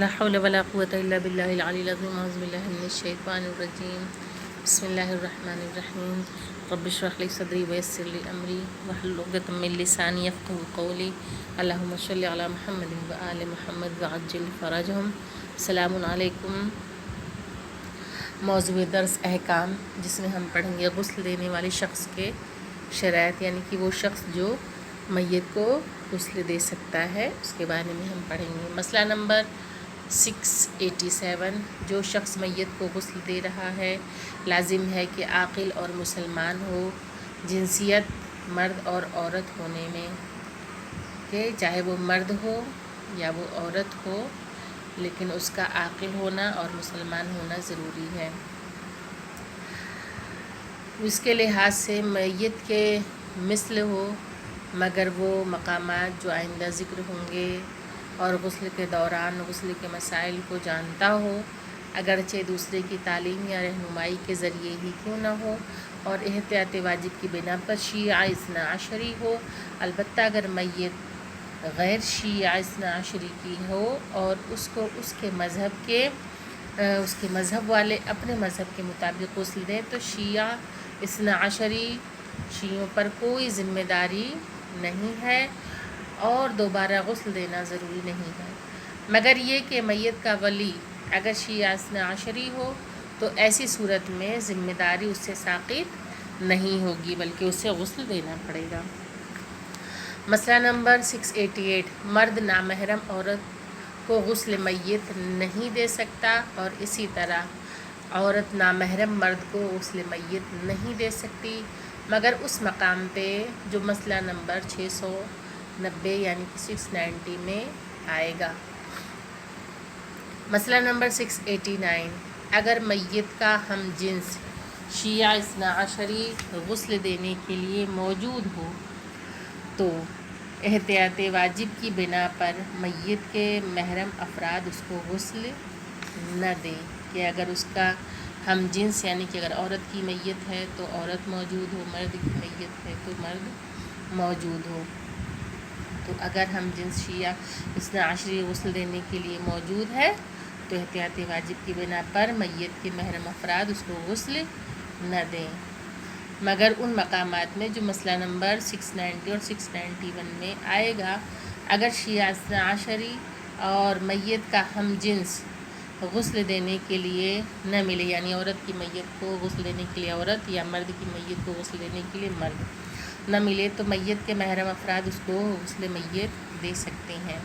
لا حول ولا قوة إلا بالله العلي العظيم أعوذ بالله من الشيطان الرجيم بسم الله الرحمن الرحيم رب اشرح لي صدري ويسر لي أمري واحلل عقدة من لساني يفقهوا قولي اللهم صل على محمد وآل محمد وعجل فرجهم السلام علیکم۔ موضوع درس احکام، جس میں ہم پڑھیں گے غسل دینے والے شخص کے شرائط، یعنی کہ وہ شخص جو میت کو غسل دے سکتا ہے، اس کے بارے میں ہم پڑھیں گے۔ مسئلہ نمبر 687، جو شخص میت کو غسل دے رہا ہے لازم ہے کہ عاقل اور مسلمان ہو، جنسیت مرد اور عورت ہونے میں، کہ چاہے وہ مرد ہو یا وہ عورت ہو، لیکن اس کا عاقل ہونا اور مسلمان ہونا ضروری ہے۔ اس کے لحاظ سے میت کے مثل ہو، مگر وہ مقامات جو آئندہ ذکر ہوں گے، اور غسل کے دوران غسل کے مسائل کو جانتا ہو، اگرچہ دوسرے کی تعلیم یا رہنمائی کے ذریعے ہی کیوں نہ ہو، اور احتیاط واجب کی بنا پر شیعہ اثنا عشری ہو۔ البتہ اگر میت غیر شیعہ اثنا عشری کی ہو اور اس کو اس کے مذہب والے اپنے مذہب کے مطابق غسل دیں، تو شیعہ اثنا عشری شیعوں پر کوئی ذمہ داری نہیں ہے اور دوبارہ غسل دینا ضروری نہیں ہے، مگر یہ کہ میت کا ولی اگر شیعہ اثنا عشری ہو تو ایسی صورت میں ذمہ داری اس سے ساقط نہیں ہوگی، بلکہ اسے غسل دینا پڑے گا۔ مسئلہ نمبر 688، مرد نامحرم عورت کو غسل میت نہیں دے سکتا، اور اسی طرح عورت نامحرم مرد کو غسل میت نہیں دے سکتی، مگر اس مقام پہ جو مسئلہ نمبر 690 یعنی کہ 690 میں آئے گا۔ مسئلہ نمبر 689، اگر میت کا ہم جنس شیعہ اثنا عشری غسل دینے کے لیے موجود ہو تو احتیاط واجب کی بنا پر میت کے محرم افراد اس کو غسل نہ دیں، کہ اگر اس کا ہم جنس یعنی کہ اگر عورت کی میت ہے تو عورت موجود ہو، مرد کی میت ہے تو مرد موجود ہو، تو اگر ہم جنس شیعہ اثنا عشری غسل دینے کے لیے موجود ہے تو احتیاط واجب کی بنا پر میت کے محرم افراد اس کو غسل نہ دیں، مگر ان مقامات میں جو مسئلہ نمبر 690 اور 691 میں آئے گا۔ اگر شیعہ اثنا عشری اور میت کا ہم جنس غسل دینے کے لیے نہ ملے، یعنی عورت کی میت کو غسل دینے کے لیے عورت یا مرد کی میت کو غسل دینے کے لیے مرد نہ ملے، تو میت کے محرم افراد اس کو غسل میت دے سکتے ہیں۔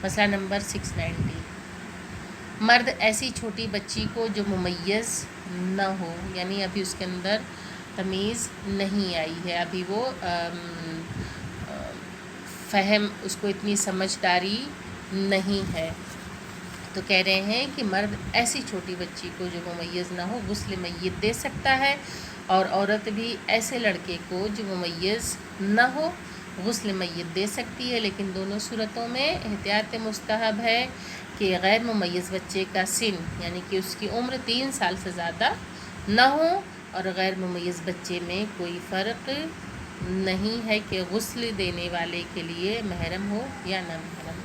مسئلہ نمبر 690، مرد ایسی چھوٹی بچی کو جو ممیز نہ ہو، یعنی ابھی اس کے اندر تمیز نہیں آئی ہے، ابھی وہ فہم، اس کو اتنی سمجھداری نہیں ہے، تو کہہ رہے ہیں کہ مرد ایسی چھوٹی بچی کو جو ممیز نہ ہو غسل میت دے سکتا ہے، اور عورت بھی ایسے لڑکے کو جو ممیز نہ ہو غسل میت دے سکتی ہے، لیکن دونوں صورتوں میں احتیاط مستحب ہے کہ غیر ممیز بچے کا سن یعنی کہ اس کی عمر 3 سال سے زیادہ نہ ہو، اور غیر ممیز بچے میں کوئی فرق نہیں ہے کہ غسل دینے والے کے لیے محرم ہو یا نہ محرم۔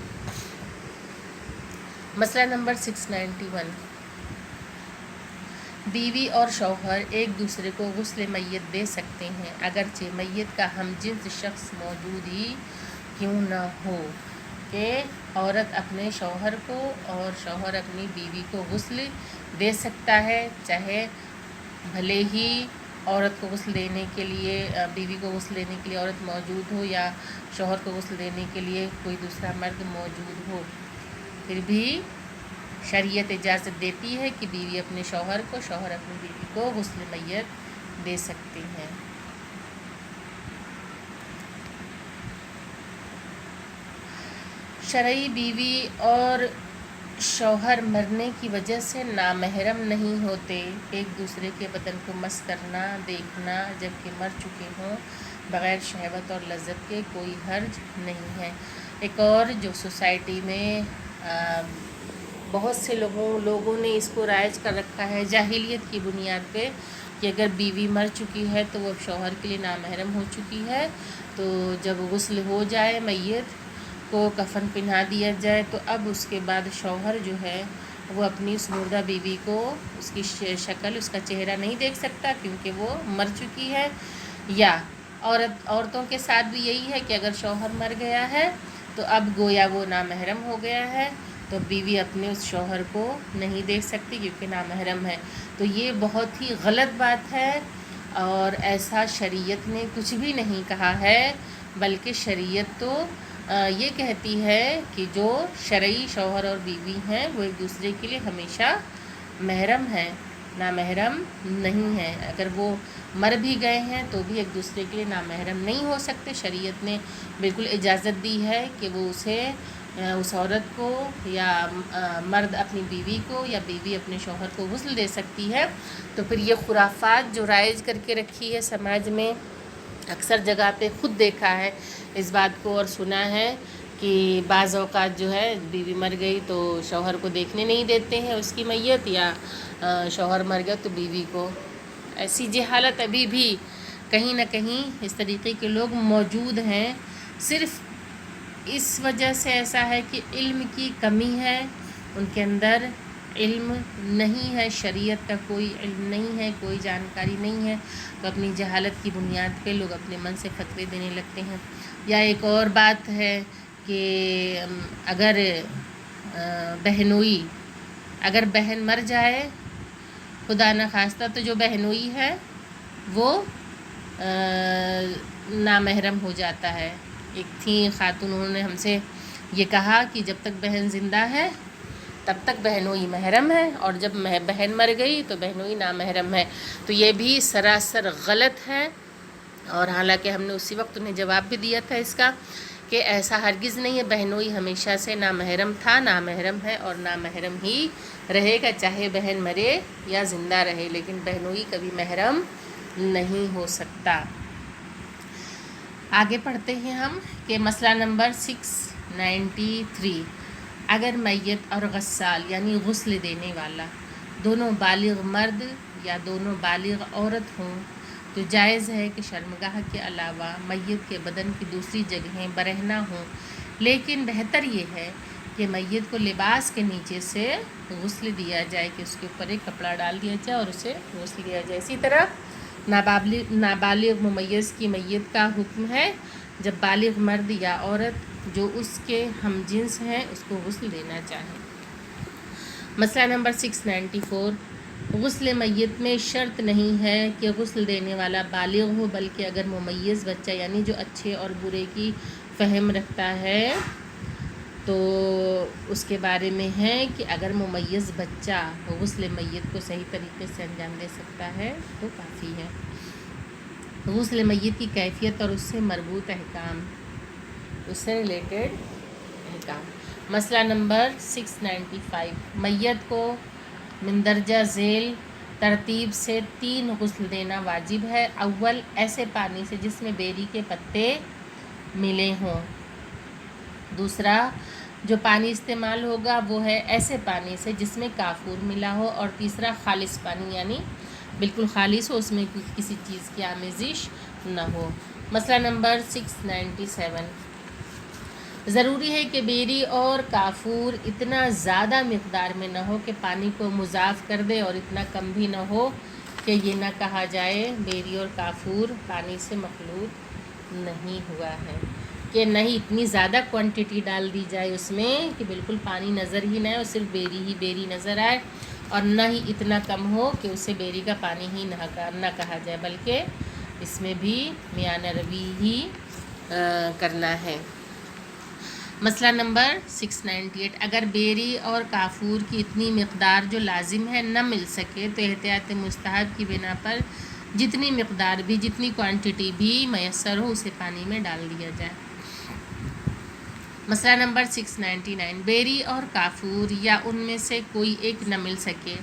مسئلہ نمبر 691، بیوی اور شوہر ایک دوسرے کو غسل میت دے سکتے ہیں اگرچہ میت کا ہم جنس شخص موجود ہی کیوں نہ ہو، کہ عورت اپنے شوہر کو اور شوہر اپنی بیوی کو غسل دے سکتا ہے، چاہے بھلے ہی عورت کو غسل دینے کے لیے بیوی کو غسل دینے کے لیے عورت موجود ہو یا شوہر کو غسل دینے کے لیے کوئی دوسرا مرد موجود ہو، پھر بھی شریعت اجازت دیتی ہے کہ بیوی اپنے شوہر کو، شوہر اپنی بیوی کو غسل میت دے سکتے ہیں۔ شرعی بیوی اور شوہر مرنے کی وجہ سے نامحرم نہیں ہوتے، ایک دوسرے کے بدن کو مس کرنا، دیکھنا جبکہ مر چکے ہوں بغیر شہوت اور لذت کے کوئی حرج نہیں ہے۔ ایک اور جو سوسائٹی میں بہت سے لوگوں نے اس کو رائج کر رکھا ہے جاہلیت کی بنیاد پہ، کہ اگر بیوی مر چکی ہے تو وہ شوہر کے لیے نامحرم ہو چکی ہے، تو جب غسل ہو جائے میت کو کفن پہنا دیا جائے تو اب اس کے بعد شوہر جو ہے وہ اپنی اس مردہ بیوی کو اس کی شکل، اس کا چہرہ نہیں دیکھ سکتا کیونکہ وہ مر چکی ہے. یا عورتوں کے ساتھ بھی یہی ہے کہ اگر شوہر مر گیا ہے تو اب گویا وہ نامحرم ہو گیا ہے، تو بیوی اپنے اس شوہر کو نہیں دیکھ سکتی کیونکہ نامحرم ہے. تو یہ بہت ہی غلط بات ہے اور ایسا شریعت نے کچھ بھی نہیں کہا ہے، بلکہ شریعت تو یہ کہتی ہے کہ جو شرعی شوہر اور بیوی ہیں وہ ایک دوسرے کے لیے ہمیشہ محرم ہیں، نامحرم نہیں ہیں. اگر وہ مر بھی گئے ہیں تو بھی ایک دوسرے کے لیے نامحرم نہیں ہو سکتے. شریعت نے بالکل اجازت دی ہے کہ وہ اس عورت کو یا مرد اپنی بیوی کو یا بیوی اپنے شوہر کو غسل دے سکتی ہے. تو پھر یہ خرافات جو رائج کر کے رکھی ہے سماج میں، اکثر جگہ پہ خود دیکھا ہے اس بات کو اور سنا ہے کہ بعض اوقات جو ہے بیوی مر گئی تو شوہر کو دیکھنے نہیں دیتے ہیں اس کی میت، یا شوہر مر گیا تو بیوی کو. ایسی جہالت ابھی بھی کہیں نہ کہیں اس طریقے کے لوگ موجود ہیں. صرف اس وجہ سے ایسا ہے کہ علم کی کمی ہے، ان کے اندر علم نہیں ہے، شریعت کا کوئی علم نہیں ہے، کوئی جانکاری نہیں ہے، تو اپنی جہالت کی بنیاد پہ لوگ اپنے من سے فتوے دینے لگتے ہیں. یا ایک اور بات ہے کہ اگر بہنوئی، اگر بہن مر جائے خدا نخواستہ تو جو بہنوئی ہے وہ نامحرم ہو جاتا ہے. ایک تھی خاتون، انہوں نے ہم سے یہ کہا کہ جب تک بہن زندہ ہے تب تک بہنوئی محرم ہے، اور جب بہن مر گئی تو بہنوئی نامحرم ہے. تو یہ بھی سراسر غلط ہے، اور حالانکہ ہم نے اسی وقت انہیں جواب بھی دیا تھا اس کا کہ ایسا ہرگز نہیں ہے. بہنوئی ہمیشہ سے نامحرم تھا، نامحرم ہے اور نامحرم ہی رہے گا، چاہے بہن مرے یا زندہ رہے، لیکن بہنوئی کبھی محرم نہیں ہو سکتا. آگے پڑھتے ہیں ہم کہ مسئلہ نمبر 693. اگر میت اور غسال یعنی غسل دینے والا دونوں بالغ مرد یا دونوں بالغ عورت ہوں تو جائز ہے کہ شرمگاہ کے علاوہ میت کے بدن کی دوسری جگہیں برہنہ ہوں، لیکن بہتر یہ ہے کہ میت کو لباس کے نیچے سے غسل دیا جائے، کہ اس کے اوپر ایک کپڑا ڈال دیا جائے اور اسے غسل دیا جائے. اسی طرح نابالغ ممیز کی میت کا حکم ہے جب بالغ مرد یا عورت جو اس کے ہم جنس ہیں اس کو غسل دینا چاہیں. مسئلہ نمبر 694. غسل میت میں شرط نہیں ہے کہ غسل دینے والا بالغ ہو، بلکہ اگر ممیز بچہ یعنی جو اچھے اور برے کی فہم رکھتا ہے تو اس کے بارے میں ہے کہ اگر ممیز بچہ غسل میت کو صحیح طریقے سے انجام دے سکتا ہے تو کافی ہے. غسل میت کی کیفیت اور اس سے مربوط احکام، اس سے ریلیٹڈ احکام. مسئلہ نمبر 695. میت کو مندرجہ ذیل ترتیب سے 3 غسل دینا واجب ہے. اول، ایسے پانی سے جس میں بیری کے پتے ملے ہوں. دوسرا، جو پانی استعمال ہوگا وہ ہے ایسے پانی سے جس میں کافور ملا ہو. اور تیسرا، خالص پانی یعنی بالکل خالص ہو، اس میں کسی چیز کی آمیزش نہ ہو. مسئلہ نمبر 697. ضروری ہے کہ بیری اور کافور اتنا زیادہ مقدار میں نہ ہو کہ پانی کو مضاف کر دے، اور اتنا کم بھی نہ ہو کہ یہ نہ کہا جائے بیری اور کافور پانی سے مخلوط نہیں ہوا ہے، کہ نہ ہی اتنی زیادہ کوانٹٹی ڈال دی جائے اس میں کہ بالکل پانی نظر ہی نہ آئے اور صرف بیری ہی بیری نظر آئے، اور نہ ہی اتنا کم ہو کہ اسے بیری کا پانی ہی نہ کہا جائے، بلکہ اس میں بھی میانہ روی ہی کرنا ہے. مسئلہ نمبر 698. اگر بیری اور کافور کی اتنی مقدار جو لازم ہے نہ مل سکے تو احتیاط مستحب کی بنا پر جتنی مقدار بھی، جتنی کوانٹٹی بھی میسر ہو اسے پانی میں ڈال دیا جائے. مسئلہ نمبر 699. بیری اور کافور یا ان میں سے کوئی ایک نہ مل سکے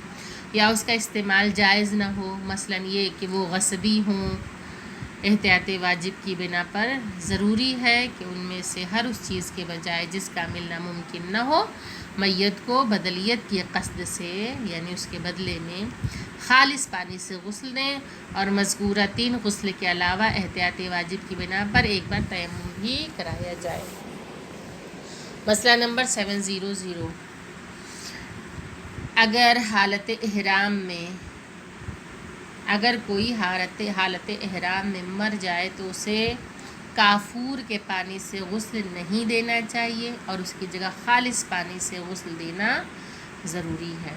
یا اس کا استعمال جائز نہ ہو، مثلا یہ کہ وہ غصبی ہوں، احتیاط واجب کی بنا پر ضروری ہے کہ ان میں سے ہر اس چیز کے بجائے جس کا ملنا ممکن نہ ہو میت کو بدلیت کی قصد سے یعنی اس کے بدلے میں خالص پانی سے غسل دیں، اور مذکورہ 3 غسل کے علاوہ احتیاط واجب کی بنا پر ایک بار تیمم بھی کرایا جائے. مسئلہ نمبر 700، اگر حالت احرام میں کوئی حالت احرام میں مر جائے تو اسے کافور کے پانی سے غسل نہیں دینا چاہیے اور اس کی جگہ خالص پانی سے غسل دینا ضروری ہے،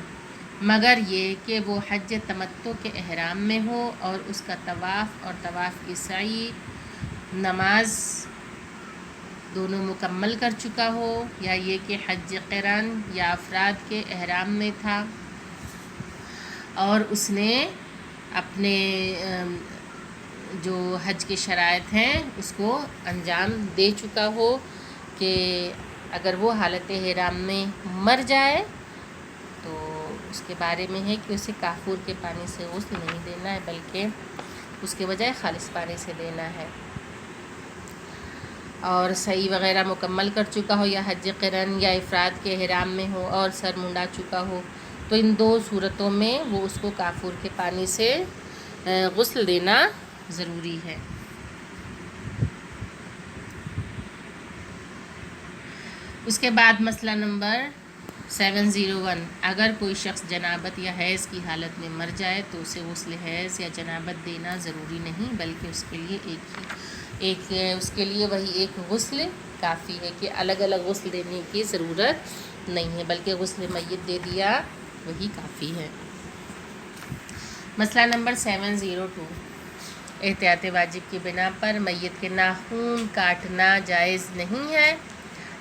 مگر یہ کہ وہ حج تمتع کے احرام میں ہو اور اس کا طواف اور طواف کی سعی نماز دونوں مکمل کر چکا ہو، یا یہ کہ حج قران یا افراد کے احرام میں تھا اور اس نے اپنے جو حج کے شرائط ہیں اس کو انجام دے چکا ہو، کہ اگر وہ حالت احرام میں مر جائے تو اس کے بارے میں ہے کہ اسے کافور کے پانی سے غسل نہیں دینا ہے، بلکہ اس کے بجائے خالص پانی سے دینا ہے، اور سعی وغیرہ مکمل کر چکا ہو، یا حج قران یا افراد کے احرام میں ہو اور سر منڈا چکا ہو، تو ان دو صورتوں میں وہ اس کو کافور کے پانی سے غسل دینا ضروری ہے۔ اس کے بعد مسئلہ نمبر 701، اگر کوئی شخص جنابت یا حیض کی حالت میں مر جائے تو اسے غسل حیض یا جنابت دینا ضروری نہیں، بلکہ اس کے لیے وہی ایک غسل کافی ہے، کہ الگ الگ غسل دینے کی ضرورت نہیں ہے، بلکہ غسل میت دے دیا وہی کافی ہے۔ مسئلہ نمبر 702، احتیاط واجب کی بنا پر میت کے ناخن کاٹنا جائز نہیں ہے،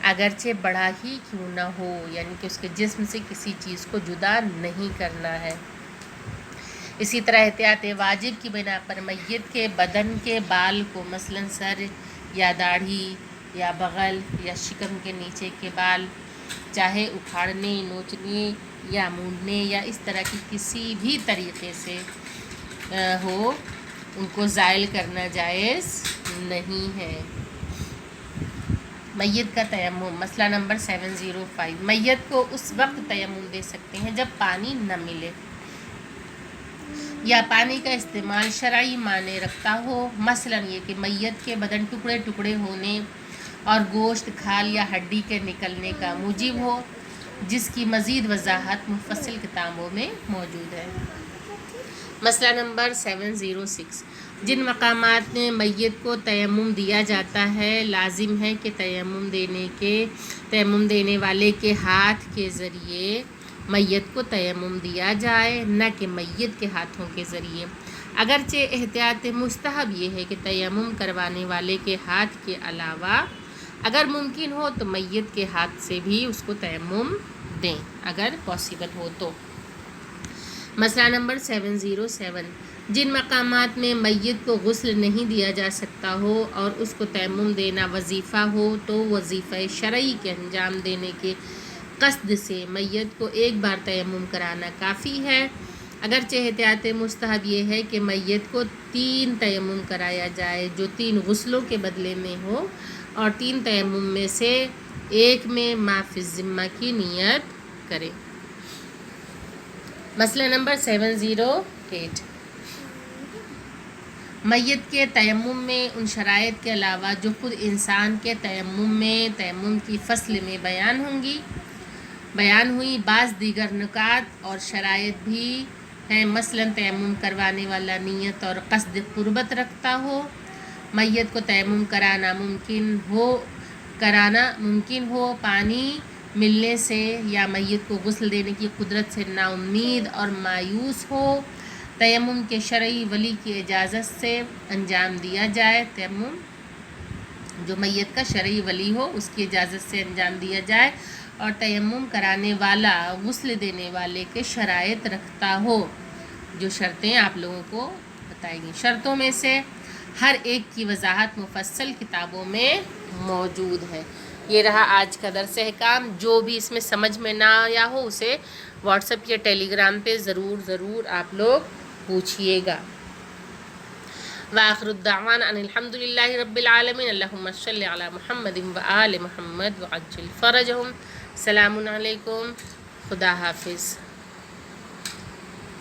اگرچہ بڑا ہی کیوں نہ ہو، یعنی کہ اس کے جسم سے کسی چیز کو جدا نہیں کرنا ہے۔ اسی طرح احتیاط واجب کی بنا پر میت کے بدن کے بال کو مثلا سر یا داڑھی یا بغل یا شکم کے نیچے کے بال چاہے اکھاڑنے، نوچنے یا مونڈنے یا اس طرح کی کسی بھی طریقے سے ہو، ان کو زائل کرنا جائز نہیں ہے۔ میت کا تیمم، مسئلہ نمبر 705، میت کو اس وقت تیمم دے سکتے ہیں جب پانی نہ ملے یا پانی کا استعمال شرعی معنی رکھتا ہو، مثلا یہ کہ میت کے بدن ٹکڑے ٹکڑے ہونے اور گوشت، کھال یا ہڈی کے نکلنے کا موجب ہو، جس کی مزید وضاحت مفصل کتابوں میں موجود ہے۔ مسئلہ نمبر 706، جن مقامات میں میت کو تیمم دیا جاتا ہے لازم ہے کہ تیمم دینے والے کے ہاتھ کے ذریعے میت کو تیمم دیا جائے، نہ کہ میت کے ہاتھوں کے ذریعے، اگرچہ احتیاط مستحب یہ ہے کہ تیمم کروانے والے کے ہاتھ کے علاوہ اگر ممکن ہو تو میت کے ہاتھ سے بھی اس کو تیمم دیں اگر پاسبل ہو تو۔ مسئلہ نمبر 707، جن مقامات میں میت کو غسل نہیں دیا جا سکتا ہو اور اس کو تیمم دینا وظیفہ ہو تو وظیفہ شرعی کے انجام دینے کے قصد سے میت کو ایک بار تیمم کرانا کافی ہے، اگرچہ احتیاط مستحب یہ ہے کہ میت کو 3 تیمم کرایا جائے جو 3 غسلوں کے بدلے میں ہو، اور 3 تیمم میں سے ایک میں ما فی الذمہ کی نیت کرے۔ مسئلہ نمبر 708، میت کے تیمم میں ان شرائط کے علاوہ جو خود انسان کے تیمم کی فصل میں بیان ہوئی بعض دیگر نکات اور شرائط بھی ہیں، مثلا تیمم کروانے والا نیت اور قصد قربت رکھتا ہو، میت کو تیمم کرانا ممکن ہو، پانی ملنے سے یا میت کو غسل دینے کی قدرت سے نا امید اور مایوس ہو، تیمم کے شرعی ولی کی اجازت سے انجام دیا جائے، تیمم جو میت کا شرعی ولی ہو اس کی اجازت سے انجام دیا جائے، اور تیمم کرانے والا غسل دینے والے کے شرائط رکھتا ہو، جو شرطیں آپ لوگوں کو بتائیں گی۔ شرطوں میں سے ہر ایک کی وضاحت مفصل کتابوں میں موجود ہے۔ یہ رہا آج کا درس احکام، جو بھی اس میں سمجھ میں نہ آیا ہو اسے واٹس ایپ یا ٹیلی گرام پہ ضرور آپ لوگ پوچھئے گا۔ وآخر الدعوانا ان الحمدللہ رب العالمین، اللہم صلی علی محمد وآل محمد وعجل فرجہم۔ السلام علیکم، خدا حافظ۔